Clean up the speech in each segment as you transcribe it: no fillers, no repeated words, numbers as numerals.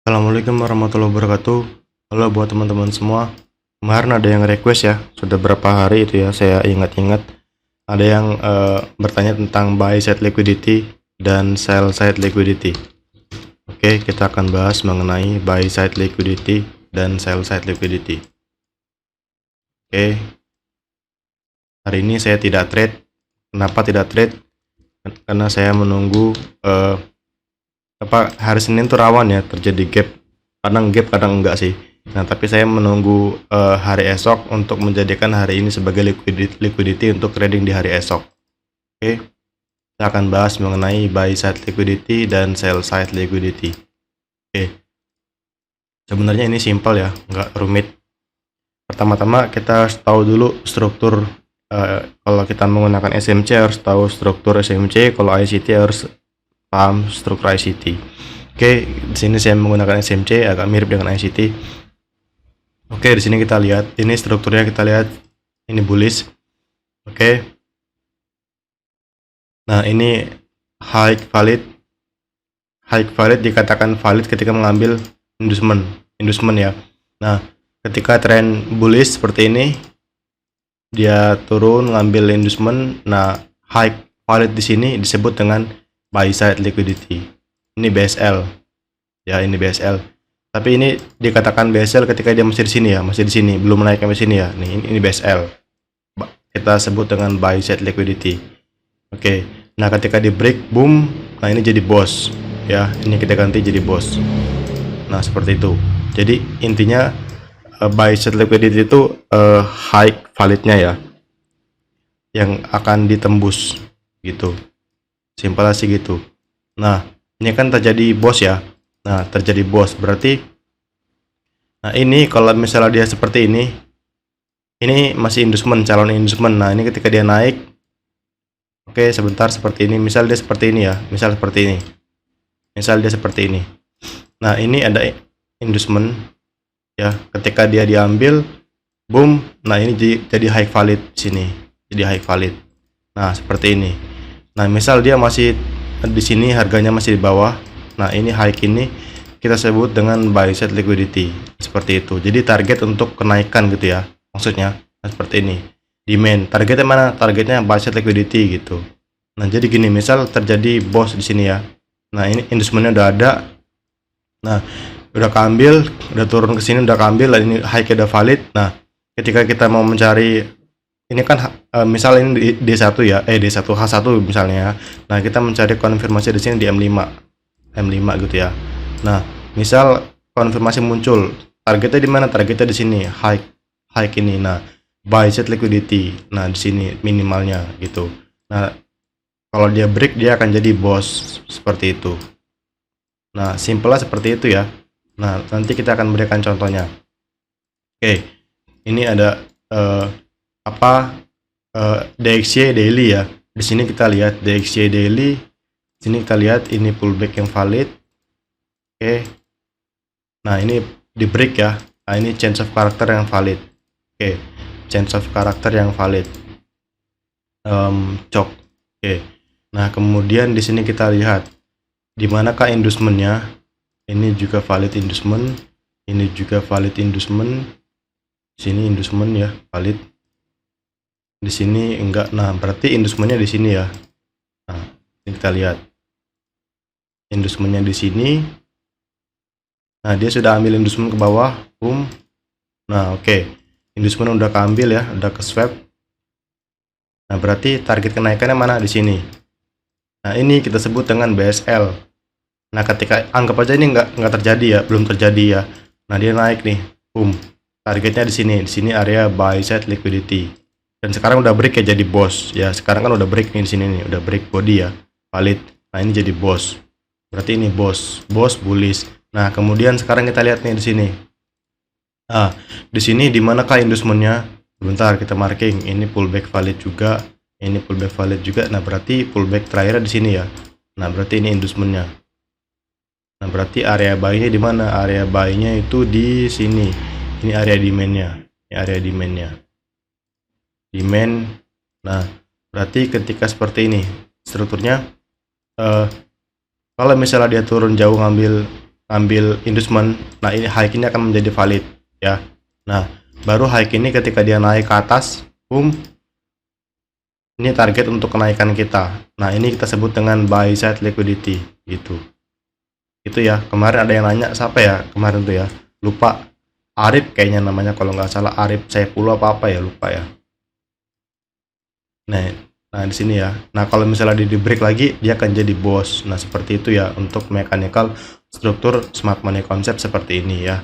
Assalamualaikum warahmatullahi wabarakatuh. Halo buat teman-teman semua. Kemarin ada yang request ya, sudah berapa hari itu ya saya ingat-ingat. Ada yang bertanya tentang buy side liquidity dan sell side liquidity. Oke, kita akan bahas mengenai buy side liquidity dan sell side liquidity. Oke, hari ini saya tidak trade. Kenapa tidak trade? Karena saya menunggu hari Senin tuh rawan ya terjadi gap kadang enggak sih. Nah, tapi saya menunggu hari esok untuk menjadikan hari ini sebagai liquidity untuk trading di hari esok. Oke, kita akan bahas mengenai buy side liquidity dan sell side liquidity. Oke, sebenarnya ini simpel ya, nggak rumit. Pertama-tama kita harus tahu dulu struktur. Kalau kita menggunakan SMC harus tahu struktur SMC, kalau ICT harus paham struktur ICT. Oke, di sini saya menggunakan SMC agak mirip dengan ICT. Oke, di sini kita lihat, ini strukturnya kita lihat, ini bullish. Oke. Nah, ini high valid dikatakan valid ketika mengambil inducement ya. Nah, ketika tren bullish seperti ini, dia turun ngambil inducement. Nah, high valid di sini disebut dengan buy side liquidity. Ini BSL. Ya, ini BSL. Tapi ini dikatakan BSL ketika dia masih di sini ya, masih di sini, belum naik sampai sini ya. Nih, ini BSL. Kita sebut dengan buy side liquidity. Oke. Nah, ketika di break boom, nah ini jadi boss ya. Ini kita ganti jadi boss. Nah, seperti itu. Jadi intinya buy side liquidity itu high validnya ya, yang akan ditembus gitu. Simpel sih gitu. Nah, ini kan terjadi boss ya. Nah, terjadi boss berarti, nah ini kalau misalnya dia seperti ini masih inducement, calon inducement. Nah, ini ketika dia naik, oke, sebentar seperti ini. Misal dia seperti ini ya, misal seperti ini. Misal dia seperti ini. Nah, ini ada inducement ya. Ketika dia diambil, boom. Nah, ini jadi high valid sini. Jadi high valid. Nah, seperti ini. Nah, misal dia masih di sini, harganya masih di bawah. Nah, ini high ini kita sebut dengan buy side liquidity. Seperti itu. Jadi target untuk kenaikan gitu ya. Maksudnya nah, seperti ini. Demand. Targetnya mana? Targetnya buy side liquidity gitu. Nah, jadi gini, misal terjadi boss di sini ya. Nah, ini inducementnya udah ada. Nah, udah keambil, udah turun ke sini udah keambil, ini high udah valid. Nah, ketika kita mau mencari ini kan misal ini D1 ya, D1 H1 misalnya ya. Nah, kita mencari konfirmasi di sini di M5 gitu ya. Nah, misal konfirmasi muncul, targetnya di mana? Targetnya di sini, high ini. Nah, buy side liquidity. Nah, di sini minimalnya gitu. Nah, kalau dia break dia akan jadi boss seperti itu. Nah, simpelnya seperti itu ya. Nah, nanti kita akan berikan contohnya. Oke, ini ada DXY daily ya. Di sini kita lihat DXY daily. Di sini kita lihat ini pullback yang valid. Oke. Nah, ini di break ya. Nah, ini change of character yang valid. Oke, change of character yang valid. Cok. Oke. Nah, kemudian di sini kita lihat di manakah inducementnya. Ini juga valid inducement. Ini juga valid inducement. Di sini inducement ya, valid. Di sini enggak. Nah, berarti inducementnya di sini ya. Nah, ini kita lihat inducementnya di sini. Nah, dia sudah ambil inducement ke bawah, boom. Nah, oke. Inducement udah keambil ya, udah ke swap. Nah, berarti target kenaikannya mana? Di sini. Nah, ini kita sebut dengan BSL. Nah, ketika anggap aja ini nggak terjadi ya, belum terjadi ya. Nah, dia naik nih, boom. Targetnya di sini. Di sini area buy side liquidity. Dan sekarang udah break ya, jadi boss ya. Sekarang kan udah break nih di sini nih, udah break body ya, valid. Nah, ini jadi boss. Berarti ini boss bullish. Nah, kemudian sekarang kita lihat nih di sini. Nah, di sini di manakah inducementnya? Sebentar kita marking. Ini pullback valid juga. Ini pullback valid juga. Nah, berarti pullback terakhir di sini ya. Nah, berarti ini inducementnya. Nah, berarti area buy-nya di mana? Area buy-nya itu di sini. Ini area demand-nya. Ini area demand-nya. Demand. Nah, berarti ketika seperti ini strukturnya, kalau misalnya dia turun jauh ngambil ambil inducement, nah ini high ini akan menjadi valid ya. Nah, baru high ini ketika dia naik ke atas, boom, ini target untuk kenaikan kita. Nah, ini kita sebut dengan buy side liquidity gitu. Itu ya. Kemarin ada yang nanya siapa ya kemarin tuh ya, lupa, Arif kayaknya namanya kalau nggak salah, Arif Saifullah apa ya, lupa ya. Nah di sini ya. Nah kalau misalnya di break lagi, dia akan jadi bos. Nah seperti itu ya untuk mechanical struktur smart money concept seperti ini ya.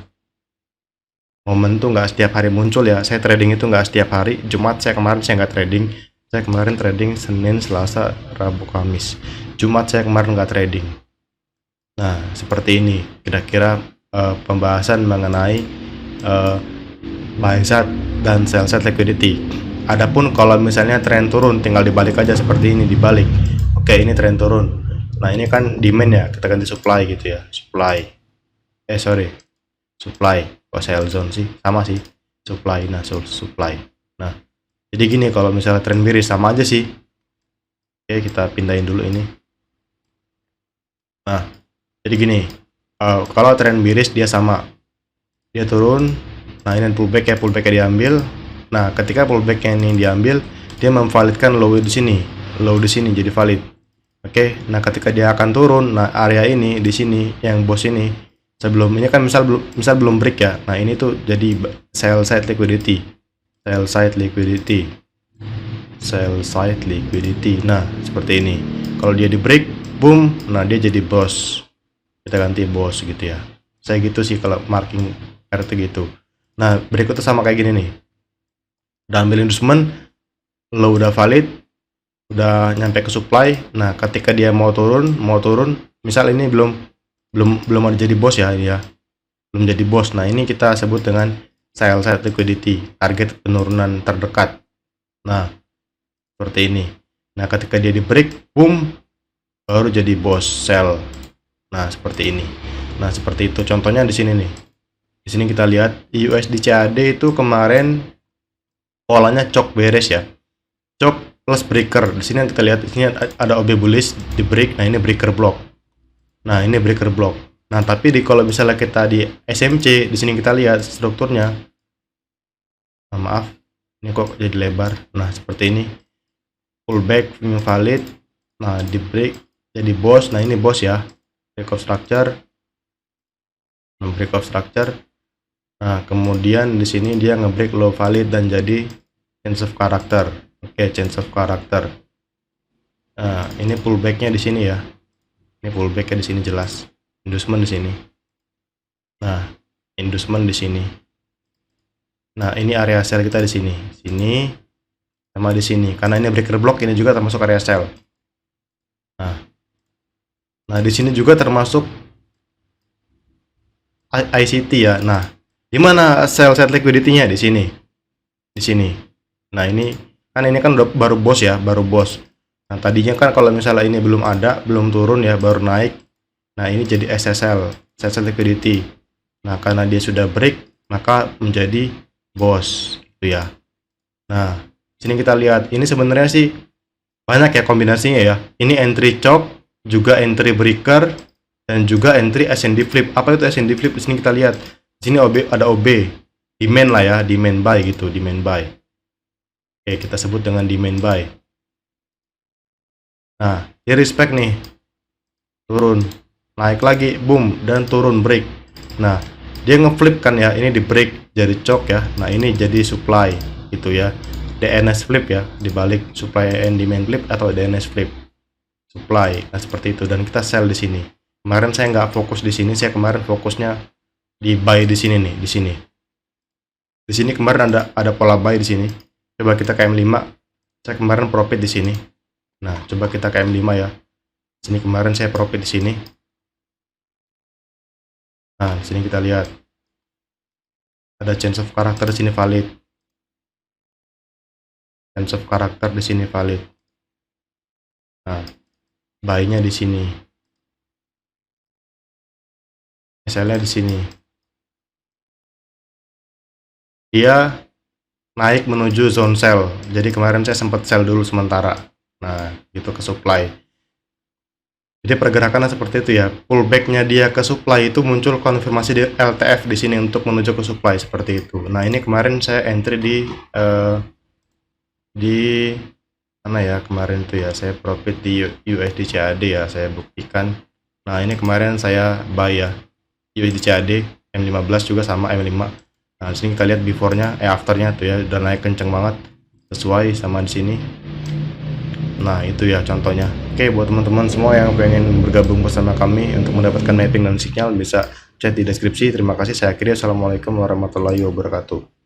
Momen tuh nggak setiap hari muncul ya. Saya trading itu nggak setiap hari. Jumat kemarin saya nggak trading. Saya kemarin trading Senin, Selasa, Rabu, Kamis. Jumat saya kemarin nggak trading. Nah seperti ini kira-kira pembahasan mengenai buy side dan sell side liquidity. Adapun kalau misalnya tren turun, tinggal dibalik aja seperti ini, dibalik. Oke, ini tren turun. Nah, ini kan demand ya, kita ganti supply gitu ya. Supply. Supply. Kok sell zone sih? Sama sih. Supply. Nah, supply. Nah, jadi gini kalau misalnya tren miris sama aja sih. Oke, kita pindahin dulu ini. Nah, jadi gini. Kalau tren miris dia sama. Dia turun. Nah, ini pullbacknya diambil. Nah, ketika pullbacknya ini diambil, dia memvalidkan low di sini jadi valid. Oke, nah ketika dia akan turun, nah area ini di sini yang bos ini sebelum ini kan misal belum break ya. Nah, ini tuh jadi sell side liquidity. Nah, seperti ini. Kalau dia di break, boom, nah dia jadi bos. Kita ganti bos gitu ya. Saya gitu sih kalau marking RT gitu. Nah, berikutnya sama kayak gini nih. Udah ambil inducement, low udah valid, udah nyampe ke supply. Nah, ketika dia mau turun, misal ini belum ada jadi bos ya, belum jadi bos. Nah, ini kita sebut dengan sell side liquidity, target penurunan terdekat. Nah, seperti ini. Nah, ketika dia di break, boom, baru jadi bos sell. Nah, seperti ini. Nah, seperti itu contohnya di sini nih. Di sini kita lihat USD CAD itu kemarin polanya cok beres ya, cok plus breaker. Di sini kita lihat, di sini ada OB bullish di break. Nah, ini breaker block. Nah, ini breaker block. Nah, tapi kalau misalnya kita di SMC, di sini kita lihat strukturnya. Nah, maaf, ini kok jadi lebar. Nah, seperti ini. Pullback valid. Nah, di break jadi bos. Nah, ini bos ya. Break of structure. Nah, kemudian di sini dia ngebreak low valid dan jadi change of character. Oke, change of character. Nah, ini pullbacknya di sini ya. Ini pullbacknya di sini jelas. Inducement di sini. Nah, inducement di sini. Nah, ini area sell kita di sini. Sini sama di sini. Karena ini breaker block, ini juga termasuk area sell. Nah, di sini juga termasuk ICT ya. Nah, di mana sell side liquidity-nya? Di sini. Nah, ini kan udah baru bos ya, Nah, tadinya kan kalau misalnya ini belum ada, belum turun ya, baru naik. Nah, ini jadi SSL, sell side liquidity. Nah, karena dia sudah break, maka menjadi bos gitu ya. Nah, sini kita lihat, ini sebenarnya sih banyak ya kombinasinya ya. Ini entry chop, juga entry breaker, dan juga entry S&D flip. Apa itu S&D flip? Di sini kita lihat. Di sini ada OB, demand lah ya, demand buy gitu, demand buy. Oke, kita sebut dengan demand buy. Nah, dia respect nih, turun, naik lagi, boom, dan turun break. Nah, dia ngeflip kan ya, ini di break jadi chok ya. Nah, ini jadi supply gitu ya, DNS flip ya, dibalik supply and demand flip atau DNS flip supply. Nah, seperti itu, dan kita sell di sini. Kemarin saya nggak fokus di sini, saya kemarin fokusnya di buy di sini nih, di sini. Di sini kemarin ada pola buy di sini. Coba kita ke M5. Saya kemarin profit di sini. Nah, coba kita ke M5 ya. Sini kemarin saya profit di sini. Nah, di sini kita lihat ada change of character di sini valid. Change of character di sini valid. Nah, buy-nya di sini. SL-nya di sini. Dia naik menuju zone sell. Jadi kemarin saya sempat sell dulu sementara. Nah, gitu ke supply. Jadi pergerakannya seperti itu ya. Pullbacknya dia ke supply itu muncul konfirmasi di LTF di sini untuk menuju ke supply seperti itu. Nah ini kemarin saya entry di mana ya kemarin tuh ya, saya profit di USD CAD ya, saya buktikan. Nah ini kemarin saya buy ya USD CAD M15 juga sama M5. Nah di sini kita lihat before-nya after-nya tuh ya udah naik kenceng banget sesuai sama di sini. Nah itu ya contohnya. Oke, buat teman-teman semua yang pengen bergabung bersama kami untuk mendapatkan mapping dan sinyal bisa chat di deskripsi. Terima kasih, saya akhiri. Assalamualaikum warahmatullahi wabarakatuh.